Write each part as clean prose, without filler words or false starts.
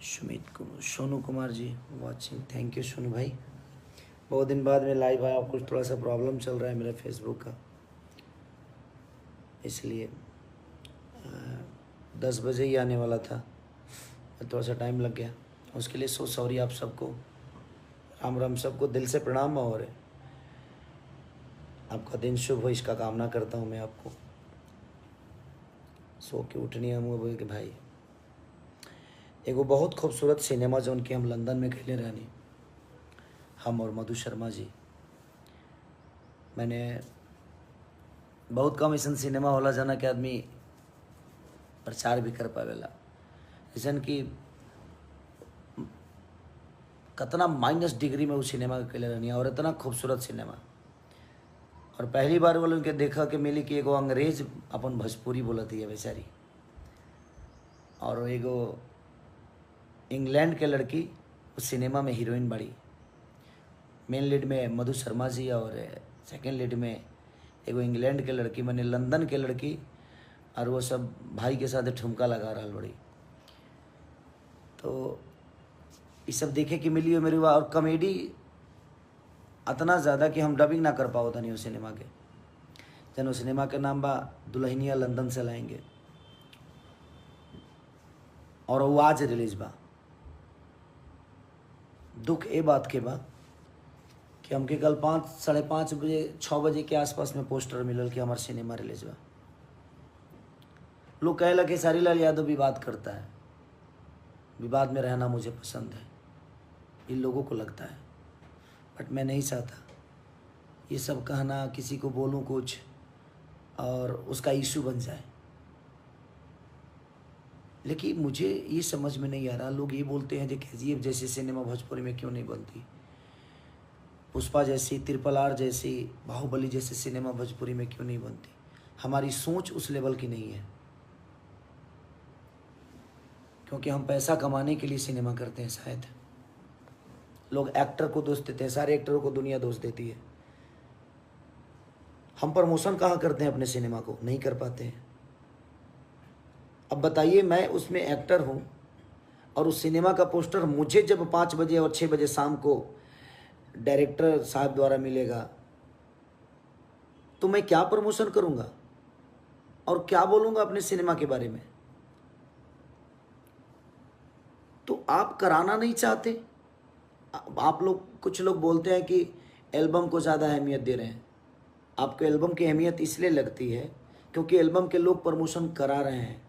Sumit Kumar, Sonu Kumar ji watching, thank you Sonu भाई। बहुत दिन बाद में लाइव आया, कुछ थोड़ा सा प्रॉब्लम चल रहा है मेरा फेसबुक का, इसलिए 10 बजे ही आने वाला था, थोड़ा सा टाइम लग गया, उसके लिए सो सॉरी आप सबको। राम राम सबको, दिल से प्रणाम। और आपका दिन शुभ हो इसका कामना करता हूँ मैं आपको। सो के उठनी हम बोले कि भाई एगो बहुत खूबसूरत सिनेमा जौन कि हम लंदन में खेले रहनी, हम और मधु शर्मा जी। मैंने बहुत कम ऐसा सिनेमा होला जना के आदमी प्रचार भी कर पावेला, जैसन कि कितना माइनस डिग्री में उस सिनेमा के खेले रहनी और इतना खूबसूरत सिनेमा। और पहली बार बोले उनके देखा कि मिली कि एगो अंग्रेज अपन भोजपुरी बोलती है बेचारी, और एगो इंग्लैंड के लड़की उस सिनेमा में हीरोइन बड़ी। मेन लीड में मधु शर्मा जी और सेकंड लीड में एगो इंग्लैंड के लड़की, मैंने लंदन के लड़की, और वो सब भाई के साथ ठुमका लगा रहा बड़ी। तो ये सब देखे कि मिली मेरी, और कॉमेडी इतना ज़्यादा कि हम डबिंग ना कर पाओ था नहीं उस सिनेमा के। जन उस सिनेमा के नाम बा दुल्हनिया लंदन से लाएंगे, और वो आज रिलीज बा। दुख ए बात के बा कि हमके कल 5 साढ़े 5 बजे 6 बजे के आसपास में पोस्टर मिलल कि हमारे सिनेमा रिलीज बा। लोग कहे लगे सारी लाल यादव विवाद करता है, विवाद में रहना मुझे पसंद है, इन लोगों को लगता है, बट मैं नहीं चाहता ये सब कहना, किसी को बोलूं कुछ और उसका इशू बन जाए। लेकिन मुझे ये समझ में नहीं आ रहा, लोग ये बोलते हैं कि KGF जैसी सिनेमा भोजपुरी में क्यों नहीं बनती, पुष्पा जैसी, RRR जैसी, बाहुबली जैसी सिनेमा भोजपुरी में क्यों नहीं बनती। हमारी सोच उस लेवल की नहीं है, क्योंकि हम पैसा कमाने के लिए सिनेमा करते हैं। शायद लोग एक्टर को दोष देते हैं, सारे एक्टरों को दुनिया दोष देती है। हम प्रमोशन कहाँ करते हैं अपने सिनेमा को, नहीं कर पाते हैं। अब बताइए, मैं उसमें एक्टर हूँ और उस सिनेमा का पोस्टर मुझे जब 5 बजे और 6 बजे शाम को डायरेक्टर साहब द्वारा मिलेगा, तो मैं क्या प्रमोशन करूँगा और क्या बोलूँगा अपने सिनेमा के बारे में। तो आप कराना नहीं चाहते। आप लोग, कुछ लोग बोलते हैं कि एल्बम को ज़्यादा अहमियत दे रहे हैं। आपको एल्बम की अहमियत इसलिए लगती है क्योंकि एल्बम के लोग प्रमोशन करा रहे हैं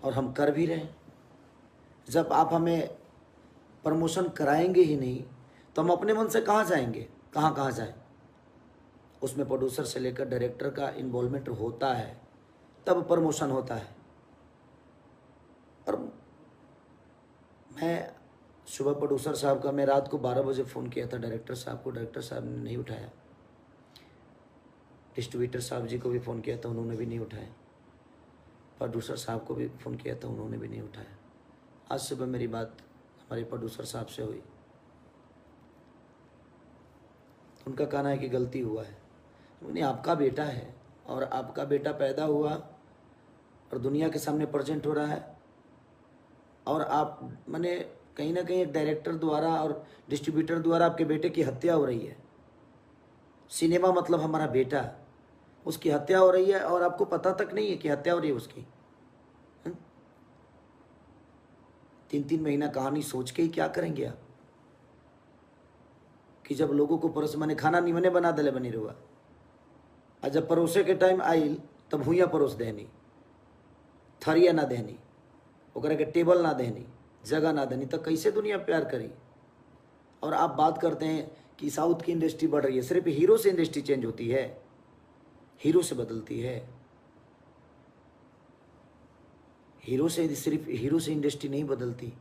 और हम कर भी रहे हैं। जब आप हमें प्रमोशन कराएंगे ही नहीं तो हम अपने मन से कहाँ जाएंगे, कहाँ जाएं। उसमें प्रोड्यूसर से लेकर डायरेक्टर का इन्वॉल्वमेंट होता है, तब प्रमोशन होता है। और मैं सुबह प्रोड्यूसर साहब का, मैं रात को 12 बजे फ़ोन किया था डायरेक्टर साहब को, डायरेक्टर साहब ने नहीं उठाया। डिस्ट्रीब्यूटर साहब जी को भी फ़ोन किया था, उन्होंने भी नहीं उठाया। प्रोड्यूसर साहब को भी फ़ोन किया था, उन्होंने भी नहीं उठाया। आज सुबह मेरी बात हमारे प्रोड्यूसर साहब से हुई, उनका कहना है कि गलती हुआ है। उन्हें आपका बेटा है और आपका बेटा पैदा हुआ और दुनिया के सामने प्रेजेंट हो रहा है, और आप माने कहीं ना कहीं एक डायरेक्टर द्वारा और डिस्ट्रीब्यूटर द्वारा आपके बेटे की हत्या हो रही है। सिनेमा मतलब हमारा बेटा, उसकी हत्या हो रही है और आपको पता तक नहीं है कि हत्या हो रही है उसकी। 3-3 महीना कहानी सोच के ही क्या करेंगे आप, कि जब लोगों को परोस माने खाना निमने बना दले बनी रुआ, और जब परोसे के टाइम आइल तब भूया परोस देनी, थरिया ना देनी, ओकरा के टेबल ना देनी, जगह ना देनी, तो कैसे दुनिया प्यार करी। और आप बात करते हैं कि साउथ की इंडस्ट्री बढ़ रही है। सिर्फ हीरो से इंडस्ट्री चेंज होती है, हीरो से बदलती है। हीरो से, सिर्फ हीरो से इंडस्ट्री नहीं बदलती।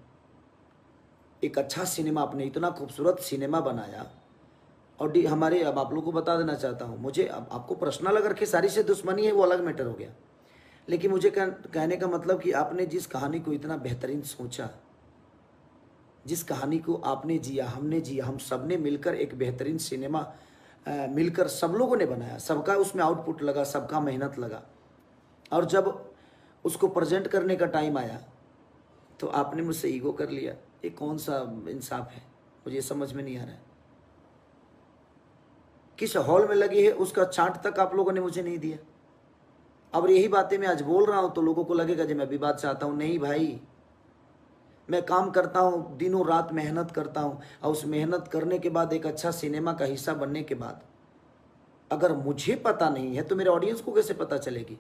एक अच्छा सिनेमा, आपने इतना खूबसूरत सिनेमा बनाया, और हमारे, अब आप लोगों को बता देना चाहता हूँ, मुझे अब आपको पर्सनल अगर खेसारी से दुश्मनी है वो अलग मैटर हो गया, लेकिन मुझे कहने का मतलब कि आपने जिस कहानी को इतना बेहतरीन सोचा, जिस कहानी को आपने जिया, हमने जिया, हम सब ने मिलकर एक बेहतरीन सिनेमा मिलकर सब लोगों ने बनाया, सबका उसमें आउटपुट लगा, सबका मेहनत लगा, और जब उसको प्रेजेंट करने का टाइम आया तो आपने मुझसे ईगो कर लिया। ये कौन सा इंसाफ है, मुझे समझ में नहीं आ रहा है। किस हॉल में लगी है उसका चार्ट तक आप लोगों ने मुझे नहीं दिया। अब यही बातें मैं आज बोल रहा हूं तो लोगों को लगेगा कि मैं विवाद चाहता हूं। नहीं भाई, मैं काम करता हूं, दिनों रात मेहनत करता हूं, और उस मेहनत करने के बाद एक अच्छा सिनेमा का हिस्सा बनने के बाद अगर मुझे पता नहीं है तो मेरे ऑडियंस को कैसे पता चलेगी।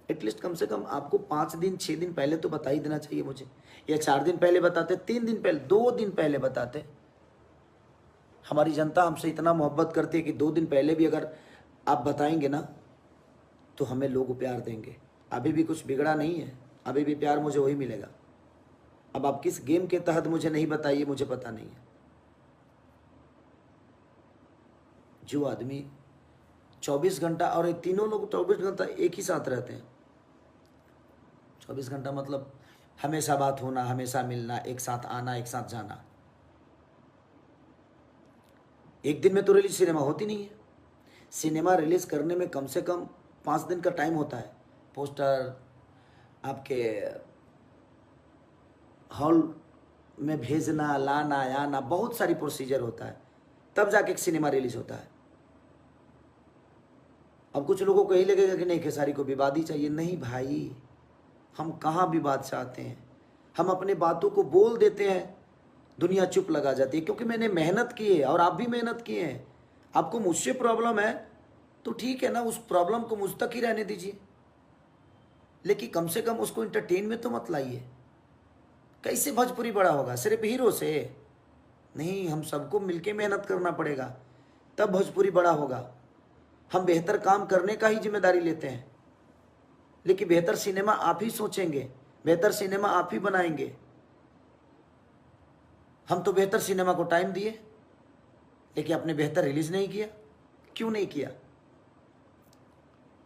एटलीस्ट कम से कम आपको 5 दिन 6 दिन पहले तो बता ही देना चाहिए मुझे, या 4 दिन पहले बताते, 3 दिन पहले, 2 दिन पहले बताते। हमारी जनता हमसे इतना मोहब्बत करती है कि 2 दिन पहले भी अगर आप बताएंगे ना तो हमें लोग प्यार देंगे। अभी भी कुछ बिगड़ा नहीं है, अभी भी प्यार मुझे वही मिलेगा। अब आप किस गेम के तहत मुझे नहीं बताइए, मुझे पता नहीं है। जो आदमी 24 घंटा, और ये तीनों लोग 24 घंटा एक ही साथ रहते हैं। 24 घंटा मतलब हमेशा बात होना, हमेशा मिलना, एक साथ आना, एक साथ जाना। एक दिन में तो रिलीज सिनेमा होती नहीं है। सिनेमा रिलीज करने में कम से कम 5 दिन का टाइम होता है। पोस्टर आपके हॉल में भेजना, लाना, आना, बहुत सारी प्रोसीजर होता है, तब जाके एक सिनेमा रिलीज होता है। अब कुछ लोगों को यही लगेगा कि नहीं, खेसारी को विवाद ही चाहिए। नहीं भाई, हम कहाँ विवाद चाहते हैं। हम अपने बातों को बोल देते हैं, दुनिया चुप लगा जाती है, क्योंकि मैंने मेहनत की है और आप भी मेहनत किए हैं। आपको मुझसे प्रॉब्लम है तो ठीक है ना, उस प्रॉब्लम को मुझ तक ही रहने दीजिए, लेकिन कम से कम उसको इंटरटेन में तो मत लाइए। कैसे भोजपुरी बड़ा होगा सिर्फ हीरो से? नहीं, हम सबको मिलके मेहनत करना पड़ेगा, तब भोजपुरी बड़ा होगा। हम बेहतर काम करने का ही जिम्मेदारी लेते हैं, लेकिन बेहतर सिनेमा आप ही सोचेंगे, बेहतर सिनेमा आप ही बनाएंगे। हम तो बेहतर सिनेमा को टाइम दिए, लेकिन आपने बेहतर रिलीज नहीं किया। क्यों नहीं किया?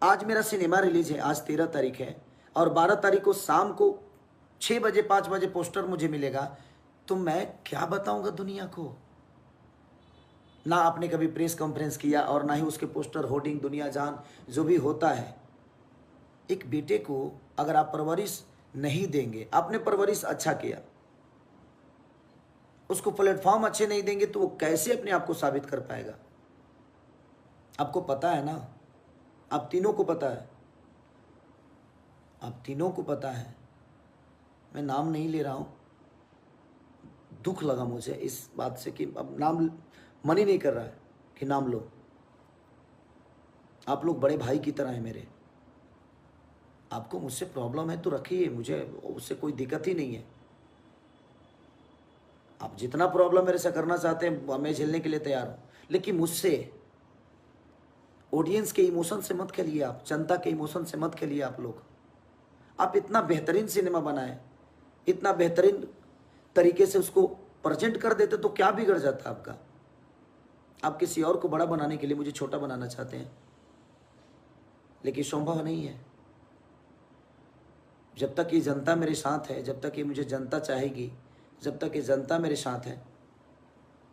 आज मेरा सिनेमा रिलीज है, आज 13 तारीख है, और 12 तारीख को शाम को 6 बजे 5 बजे पोस्टर मुझे मिलेगा, तो मैं क्या बताऊंगा दुनिया को? ना आपने कभी प्रेस कॉन्फ्रेंस किया और ना ही उसके पोस्टर, होर्डिंग, दुनिया जान जो भी होता है। एक बेटे को अगर आप परवरिश नहीं देंगे, आपने परवरिश अच्छा किया, उसको प्लेटफॉर्म अच्छे नहीं देंगे तो वो कैसे अपने आप को साबित कर पाएगा? आपको पता है ना, आप तीनों को पता है, आप तीनों को पता है। मैं नाम नहीं ले रहा हूं, दुख लगा मुझे इस बात से कि अब नाम मन ही नहीं कर रहा है कि नाम लो। आप लोग बड़े भाई की तरह हैं मेरे। आपको मुझसे प्रॉब्लम है तो रखिए, मुझे उससे कोई दिक्कत ही नहीं है। आप जितना प्रॉब्लम मेरे से करना चाहते हैं मैं झेलने के लिए तैयार हूं, लेकिन मुझसे ऑडियंस के इमोशन से मत खेलिए, आप जनता के इमोशन से मत खेलिए। आप लोग, आप इतना बेहतरीन सिनेमा बनाए, इतना बेहतरीन तरीके से उसको प्रेजेंट कर देते तो क्या बिगड़ जाता आपका? आप किसी और को बड़ा बनाने के लिए मुझे छोटा बनाना चाहते हैं, लेकिन संभव नहीं है। जब तक ये जनता मेरे साथ है, जब तक ये मुझे जनता चाहेगी, जब तक ये जनता मेरे साथ है,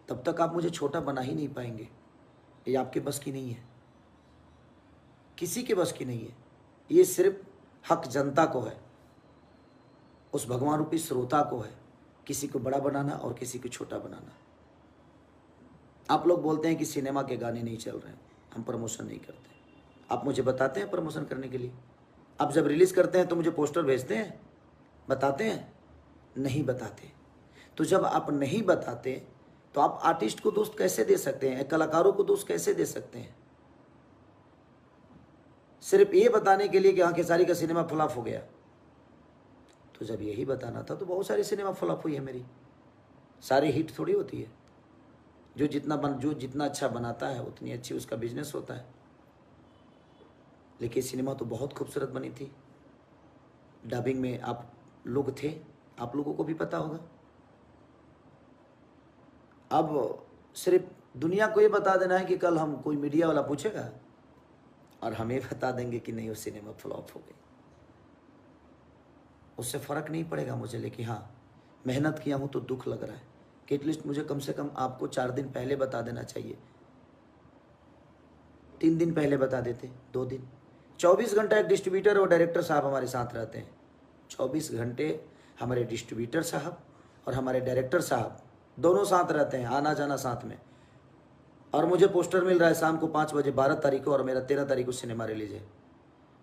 तब तक आप मुझे छोटा बना ही नहीं पाएंगे। ये आपके बस की नहीं है, किसी के बस की नहीं है। ये सिर्फ हक जनता को है, उस भगवान रूपी श्रोता को है, किसी को बड़ा बनाना और किसी को छोटा बनाना। आप लोग बोलते हैं कि सिनेमा के गाने नहीं चल रहे हैं, हम प्रमोशन नहीं करते। आप मुझे बताते हैं प्रमोशन करने के लिए? आप जब रिलीज करते हैं तो मुझे पोस्टर भेजते हैं, बताते हैं? नहीं बताते। तो जब आप नहीं बताते तो आप आर्टिस्ट को दोस्त कैसे दे सकते हैं, कलाकारों को दोस्त कैसे दे सकते हैं? सिर्फ ये बताने के लिए कि हाँ खेसारी का सिनेमा फ्लॉप हो गया। तो जब यही बताना था तो बहुत सारी सिनेमा फ्लॉप हुई है मेरी, सारी हिट थोड़ी होती है। जो जितना अच्छा बनाता है उतनी अच्छी उसका बिजनेस होता है। लेकिन सिनेमा तो बहुत खूबसूरत बनी थी, डबिंग में आप लोग थे, आप लोगों को भी पता होगा। अब सिर्फ दुनिया को ये बता देना है कि कल हम कोई मीडिया वाला पूछेगा और हम ये बता देंगे कि नहीं वो सिनेमा फ्लॉप हो गई, उससे फ़र्क नहीं पड़ेगा मुझे। लेकिन हाँ, मेहनत किया हूँ तो दुख लग रहा है कि एटलीस्ट मुझे कम से कम आपको 4 दिन पहले बता देना चाहिए। 3 दिन पहले बता देते, 2 दिन। 24 घंटा एक डिस्ट्रीब्यूटर और डायरेक्टर साहब हमारे साथ रहते हैं, 24 घंटे हमारे डिस्ट्रीब्यूटर साहब और हमारे डायरेक्टर साहब दोनों साथ रहते हैं, आना जाना साथ में। और मुझे पोस्टर मिल रहा है शाम को 5 बजे 12 तारीख को, और मेरा 13 तारीख को सिनेमा रिलीज है।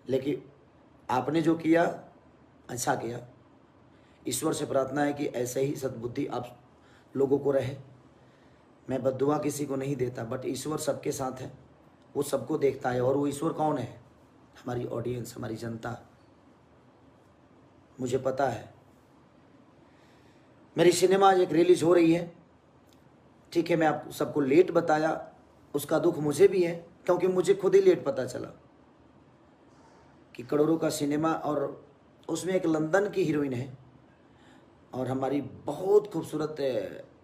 लेकिन आपने जो किया अच्छा किया। ईश्वर से प्रार्थना है कि ऐसे ही सद्बुद्धि आप लोगों को रहे। मैं बद्दुआ किसी को नहीं देता, बट ईश्वर सबके साथ है, वो सबको देखता है। और वो ईश्वर कौन है? हमारी ऑडियंस, हमारी जनता। मुझे पता है मेरी सिनेमा आज एक रिलीज हो रही है, ठीक है। मैं आप सबको लेट बताया, उसका दुख मुझे भी है, क्योंकि मुझे खुद ही लेट पता चला कि करोड़ों का सिनेमा, और उसमें एक लंदन की हीरोइन है और हमारी बहुत खूबसूरत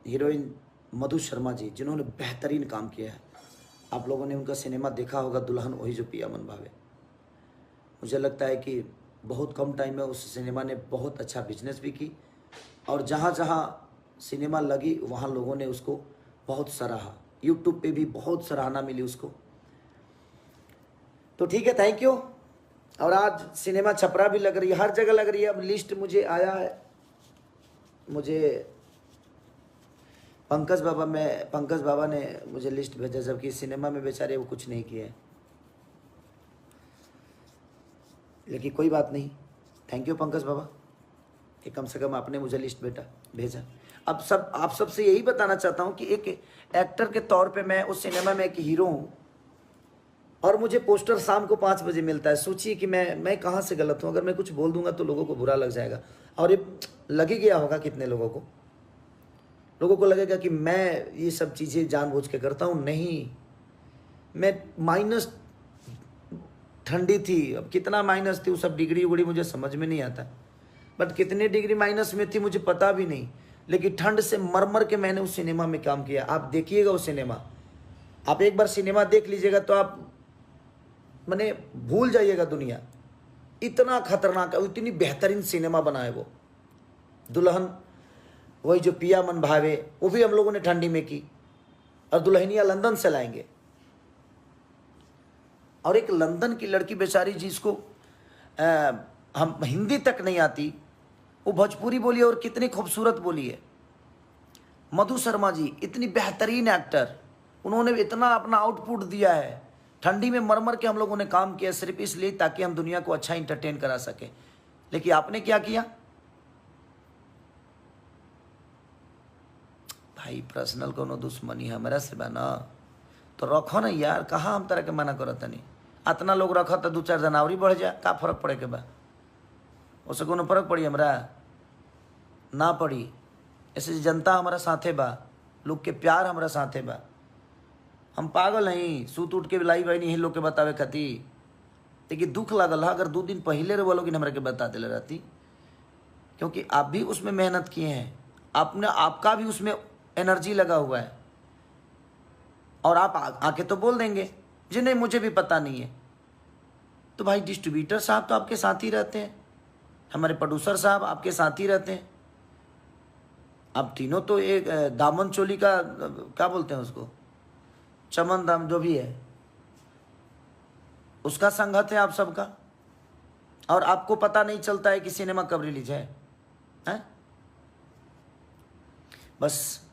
हीरोइन मधु शर्मा जी, जिन्होंने बेहतरीन काम किया है। आप लोगों ने उनका सिनेमा देखा होगा, दुल्हन वही जो पिया मन भावे। मुझे लगता है कि बहुत कम टाइम में उस सिनेमा ने बहुत अच्छा बिजनेस भी की, और जहाँ जहाँ सिनेमा लगी वहाँ लोगों ने उसको बहुत सराहा। यूट्यूब पे भी बहुत सराहना मिली उसको। तो ठीक है, थैंक यू। और आज सिनेमा छपरा भी लग रही है, हर जगह लग रही है। अब लिस्ट मुझे आया है, मुझे पंकज बाबा ने मुझे लिस्ट भेजा, जबकि सिनेमा में बेचारे वो कुछ नहीं किए। लेकिन कोई बात नहीं, थैंक यू पंकज बाबा, कि कम से कम आपने मुझे लिस्ट भेजा। अब आप सबसे यही बताना चाहता हूँ कि एक एक्टर के तौर पे मैं उस सिनेमा में एक हीरो हूँ, और मुझे पोस्टर शाम को 5 बजे मिलता है। सोचिए कि मैं कहाँ से गलत हूँ। अगर मैं कुछ बोल दूंगा तो लोगों को बुरा लग जाएगा, और ये लग ही गया होगा कितने लोगों को लगेगा कि मैं ये सब चीज़ें जानबूझ के करता हूँ। नहीं, मैं माइनस ठंडी थी, अब कितना माइनस थी वो सब डिग्री उगड़ी मुझे समझ में नहीं आता, बट कितने डिग्री माइनस में थी मुझे पता भी नहीं। लेकिन ठंड से मर के मैंने उस सिनेमा में काम किया। आप देखिएगा वो सिनेमा, आप एक बार सिनेमा देख लीजिएगा तो आप माने भूल जाइएगा दुनिया। इतना खतरनाक, इतनी बेहतरीन सिनेमा बना है वो। दुल्हन वही जो पिया मन भावे, वो भी हम लोगों ने ठंडी में की, और दुल्हनिया लंदन से लाएंगे। और एक लंदन की लड़की बेचारी जिसको हम हिंदी तक नहीं आती, वो भोजपुरी बोली और कितनी खूबसूरत बोली है। मधु शर्मा जी इतनी बेहतरीन एक्टर, उन्होंने इतना अपना आउटपुट दिया है। ठंडी में मर के हम लोगों ने काम किया, सिर्फ इसलिए ताकि हम दुनिया को अच्छा इंटरटेन करा सके। लेकिन आपने क्या किया भाई? पर्सनल कोनो दुश्मनी हमारा से बना तो रखो ना यार, कहाँ हम तरह के मना करो तनी। इतना लोग रखो तो 2-4 जनवरी बढ़ जाए, का फर्क पड़े के बा? उससे कोनो फर्क पड़ी हमरा ना पड़ी। ऐसे जनता हमारा साथे बा, लोग के प्यार हमारा साथे बा। हम पागल नहीं सूत उठ के लाई भाई नहीं लोग के बतावे खाती। लेकिन दुख लगल है, अगर 2 दिन पहले रे वो लोग हमरा के बता दिले रहती, क्योंकि आप भी उसमें मेहनत किए हैं, आपका भी उसमें एनर्जी लगा हुआ है। और आप आके तो बोल देंगे जी नहीं मुझे भी पता नहीं है। तो भाई डिस्ट्रीब्यूटर साहब तो आपके साथ ही रहते हैं, हमारे प्रोड्यूसर साहब आपके साथ ही रहते हैं। आप तीनों तो एक दामन चोली का क्या बोलते हैं उसको, चमन दाम जो भी है, उसका संगत है आप सबका। और आपको पता नहीं चलता है कि सिनेमा कब रिलीज है? बस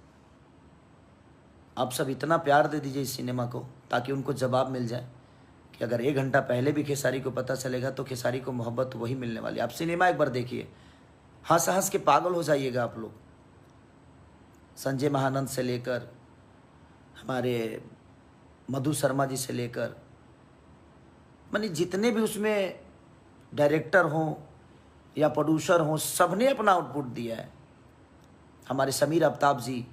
आप सब इतना प्यार दे दीजिए इस सिनेमा को, ताकि उनको जवाब मिल जाए कि अगर 1 घंटा पहले भी खेसारी को पता चलेगा तो खेसारी को मोहब्बत वही मिलने वाली। आप सिनेमा एक बार देखिए, हंस हंस के पागल हो जाइएगा आप लोग। संजय महानंद से लेकर हमारे मधु शर्मा जी से लेकर मानी जितने भी उसमें डायरेक्टर हों या प्रोड्यूसर हों, सबने अपना आउटपुट दिया है। हमारे समीर आफ्ताब जी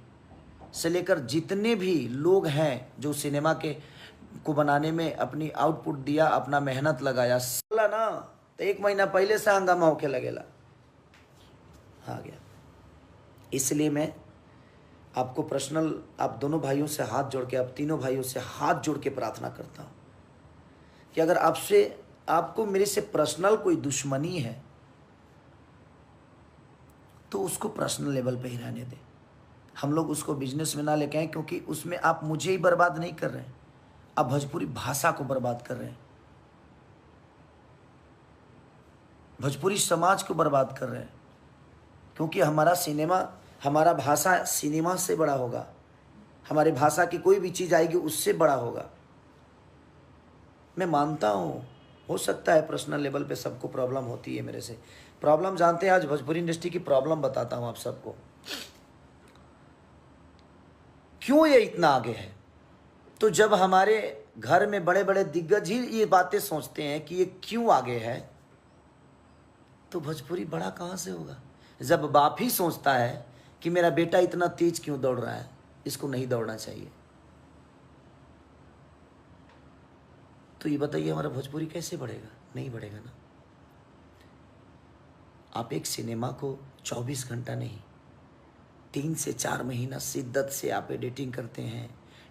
से लेकर जितने भी लोग हैं जो सिनेमा के को बनाने में अपनी आउटपुट दिया, अपना मेहनत लगाया। साला ना तो 1 महीना पहले से हंगामा होके लगेला आ गया। इसलिए मैं आपको पर्सनल, आप दोनों भाइयों से हाथ जोड़ के, आप तीनों भाइयों से हाथ जोड़ के प्रार्थना करता हूँ कि अगर आपको मेरे से पर्सनल कोई दुश्मनी है तो उसको पर्सनल लेवल पे ही रहने दें। हम लोग उसको बिजनेस में ना लेके आए, क्योंकि उसमें आप मुझे ही बर्बाद नहीं कर रहे हैं, आप भोजपुरी भाषा को बर्बाद कर रहे हैं, भोजपुरी समाज को बर्बाद कर रहे हैं। क्योंकि हमारा सिनेमा, हमारा भाषा सिनेमा से बड़ा होगा, हमारी भाषा की कोई भी चीज़ आएगी उससे बड़ा होगा। मैं मानता हूँ हो सकता है पर्सनल लेवल पे सबको प्रॉब्लम होती है मेरे से। प्रॉब्लम जानते हैं, आज भोजपुरी इंडस्ट्री की प्रॉब्लम बताता हूँ आप सबको, क्यों ये इतना आगे है। तो जब हमारे घर में बड़े बड़े दिग्गज ही ये बातें सोचते हैं कि ये क्यों आगे है, तो भोजपुरी बड़ा कहाँ से होगा। जब बाप ही सोचता है कि मेरा बेटा इतना तेज क्यों दौड़ रहा है, इसको नहीं दौड़ना चाहिए, तो ये बताइए हमारा भोजपुरी कैसे बढ़ेगा? नहीं बढ़ेगा ना। आप एक सिनेमा को 24 घंटा नहीं, 3 से 4 महीना शिद्दत से आप एडिटिंग करते हैं,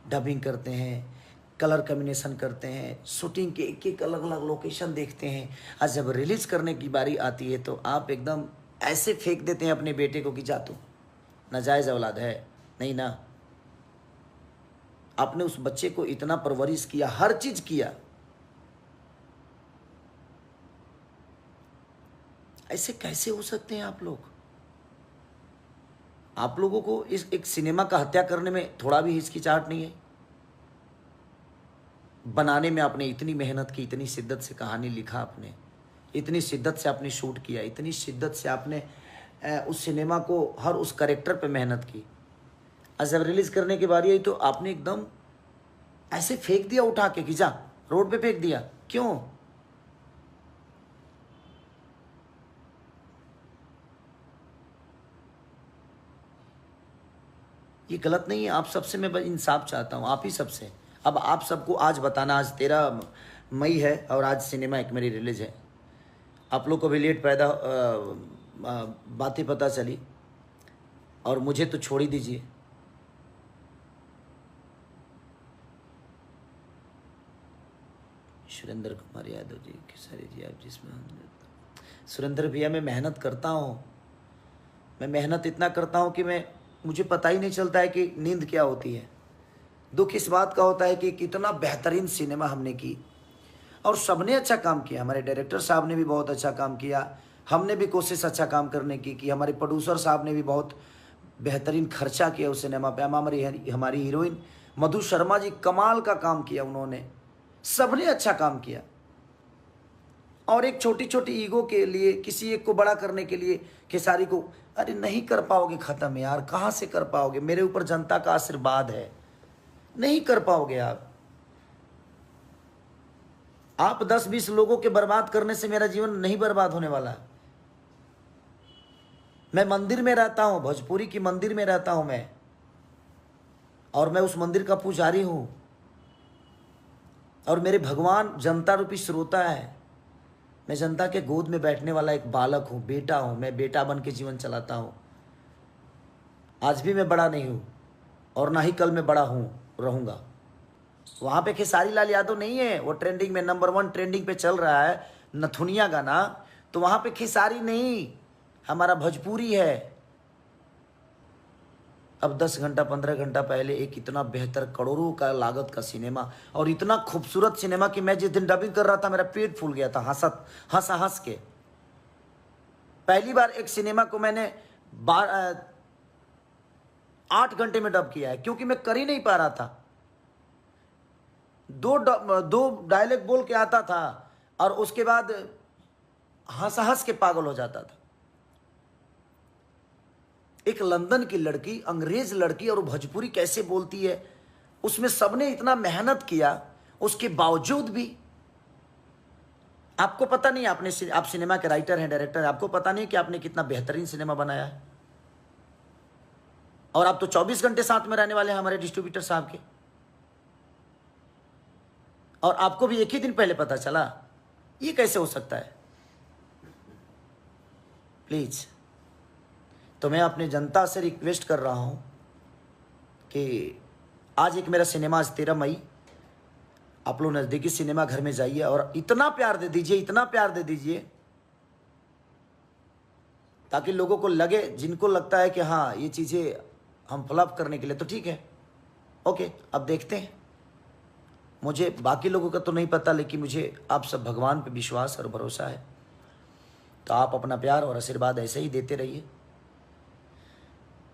डबिंग करते हैं, कलर कॉम्बिनेशन करते हैं, शूटिंग के एक एक अलग अलग लोकेशन देखते हैं, और जब रिलीज करने की बारी आती है तो आप एकदम ऐसे फेंक देते हैं अपने बेटे को कि जा तू नाजायज़ औलाद है। नहीं ना, आपने उस बच्चे को इतना परवरिश किया, हर चीज़ किया, ऐसे कैसे हो सकते हैं आप लोग? आप लोगों को इस एक सिनेमा का हत्या करने में थोड़ा भी हिचकिचाहट नहीं है? बनाने में आपने इतनी मेहनत की, इतनी शिद्दत से कहानी लिखा आपने, इतनी शिद्दत से आपने शूट किया, इतनी शिद्दत से आपने उस सिनेमा को हर उस कैरेक्टर पे मेहनत की, और जब रिलीज करने की बारी आई तो आपने एकदम ऐसे फेंक दिया उठा के कि जा, रोड पे फेंक दिया। क्यों? ये गलत नहीं है। आप सबसे मैं बस इंसाफ चाहता हूँ, आप ही सबसे। अब आप सबको आज बताना, आज 13 मई है और आज सिनेमा एक मेरी रिलीज है। आप लोग को भी लेट पैदा बातें पता चली, और मुझे तो छोड़ ही दीजिए। सुरेंद्र कुमार यादव जी, खेसारी जी, आप जिसमें सुरेंद्र भैया, मैं मेहनत करता हूँ, मैं मेहनत इतना करता हूँ कि मुझे पता ही नहीं चलता है कि नींद क्या होती है। दुख इस बात का होता है कि कितना बेहतरीन सिनेमा हमने की, और सबने अच्छा काम किया। हमारे डायरेक्टर साहब ने भी बहुत अच्छा काम किया, हमने भी कोशिश अच्छा काम करने की हमारे प्रोड्यूसर साहब ने भी बहुत बेहतरीन खर्चा किया उस सिनेमा पे। हमारी हीरोइन मधु शर्मा जी कमाल का काम किया उन्होंने, सबने अच्छा काम किया। और एक छोटी छोटी ईगो के लिए, किसी एक को बड़ा करने के लिए खेसारी को, अरे नहीं कर पाओगे ख़त्म यार, कहाँ से कर पाओगे? मेरे ऊपर जनता का आशीर्वाद है, नहीं कर पाओगे आप 10-20 लोगों के बर्बाद करने से मेरा जीवन नहीं बर्बाद होने वाला। मैं मंदिर में रहता हूं, भोजपुरी की मंदिर में रहता हूं मैं, और मैं उस मंदिर का पुजारी हूं, और मेरे भगवान जनता रूपी श्रोता है। मैं जनता के गोद में बैठने वाला एक बालक हूं, बेटा हूं, मैं बेटा बन के जीवन चलाता हूं। आज भी मैं बड़ा नहीं हूं, और ना ही कल मैं बड़ा हूं रहूंगा। वहां पे खेसारी लाल यादव नहीं है, वो ट्रेंडिंग में नंबर 1 ट्रेंडिंग पे चल रहा है नथुनिया गाना, तो वहां पे खेसारी नहीं, हमारा भोजपुरी है। अब 10 घंटा 15 घंटा पहले एक इतना बेहतर करोड़ों का लागत का सिनेमा, और इतना खूबसूरत सिनेमा कि मैं जिस दिन डबिंग कर रहा था मेरा पेट फूल गया था हंस के। पहली बार एक सिनेमा को मैंने 8 घंटे में डब किया है, क्योंकि मैं कर ही नहीं पा रहा था। दो डायलॉग बोल के आता था और उसके बाद हंस के पागल हो जाता था। एक लंदन की लड़की, अंग्रेज लड़की, और भोजपुरी कैसे बोलती है, उसमें सबने इतना मेहनत किया, उसके बावजूद भी आपको पता नहीं, आप सिनेमा के राइटर हैं, डायरेक्टर हैं, आपको पता नहीं कि आपने कितना बेहतरीन सिनेमा बनाया है। और आप तो 24 घंटे साथ में रहने वाले हैं हमारे डिस्ट्रीब्यूटर साहब के, और आपको भी एक ही दिन पहले पता चला। ये कैसे हो सकता है? प्लीज, तो मैं अपने जनता से रिक्वेस्ट कर रहा हूं कि आज एक मेरा सिनेमा, आज 13 मई, आप लोग नज़दीकी सिनेमा घर में जाइए और इतना प्यार दे दीजिए, इतना प्यार दे दीजिए, ताकि लोगों को लगे, जिनको लगता है कि हाँ ये चीज़ें हम फ्लॉप करने के लिए, तो ठीक है, ओके, अब देखते हैं। मुझे बाकी लोगों का तो नहीं पता, लेकिन मुझे आप सब भगवान पे विश्वास और भरोसा है। तो आप अपना प्यार और आशीर्वाद ऐसे ही देते रहिए,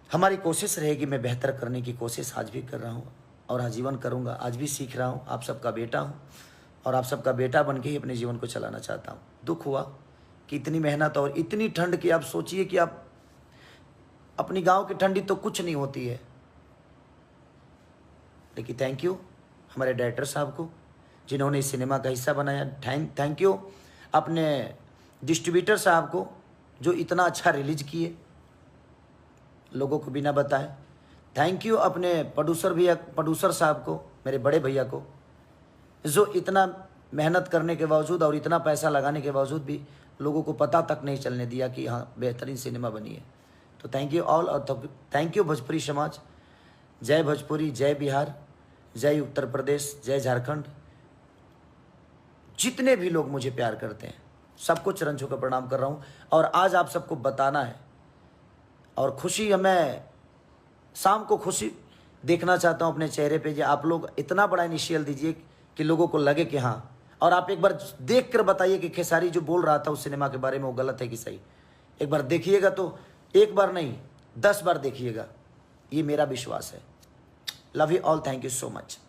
हमारी कोशिश रहेगी, मैं बेहतर करने की कोशिश आज भी कर रहा हूँ और आजीवन करूँगा। आज भी सीख रहा हूँ, आप सबका बेटा हूँ और आप सबका बेटा बन के ही अपने जीवन को चलाना चाहता हूँ। दुख हुआ कि इतनी मेहनत और इतनी ठंड की, आप सोचिए कि आप अपनी गांव की ठंडी तो कुछ नहीं होती है, लेकिन थैंक यू हमारे डायरेक्टर साहब को जिन्होंने इस सिनेमा का हिस्सा बनाया। थैंक यू अपने डिस्ट्रीब्यूटर साहब को जो इतना अच्छा रिलीज किए लोगों को बिना बताए। थैंक यू अपने प्रोड्यूसर साहब को, मेरे बड़े भैया को, जो इतना मेहनत करने के बावजूद और इतना पैसा लगाने के बावजूद भी लोगों को पता तक नहीं चलने दिया कि हाँ बेहतरीन सिनेमा बनी है। तो थैंक यू ऑल और थैंक यू भोजपुरी समाज। जय भोजपुरी, जय बिहार, जय उत्तर प्रदेश, जय झारखंड। जितने भी लोग मुझे प्यार करते हैं सबको चरण छू कर प्रणाम कर रहा हूँ। और आज आप सबको बताना है और खुशी, मैं शाम को खुशी देखना चाहता हूँ अपने चेहरे पे। जो आप लोग इतना बड़ा इनिशियल दीजिए कि लोगों को लगे कि हाँ, और आप एक बार देख कर बताइए कि खेसारी जो बोल रहा था उस सिनेमा के बारे में वो गलत है कि सही। एक बार देखिएगा, तो एक बार नहीं 10 बार देखिएगा, ये मेरा विश्वास है। Love you all, thank you so much.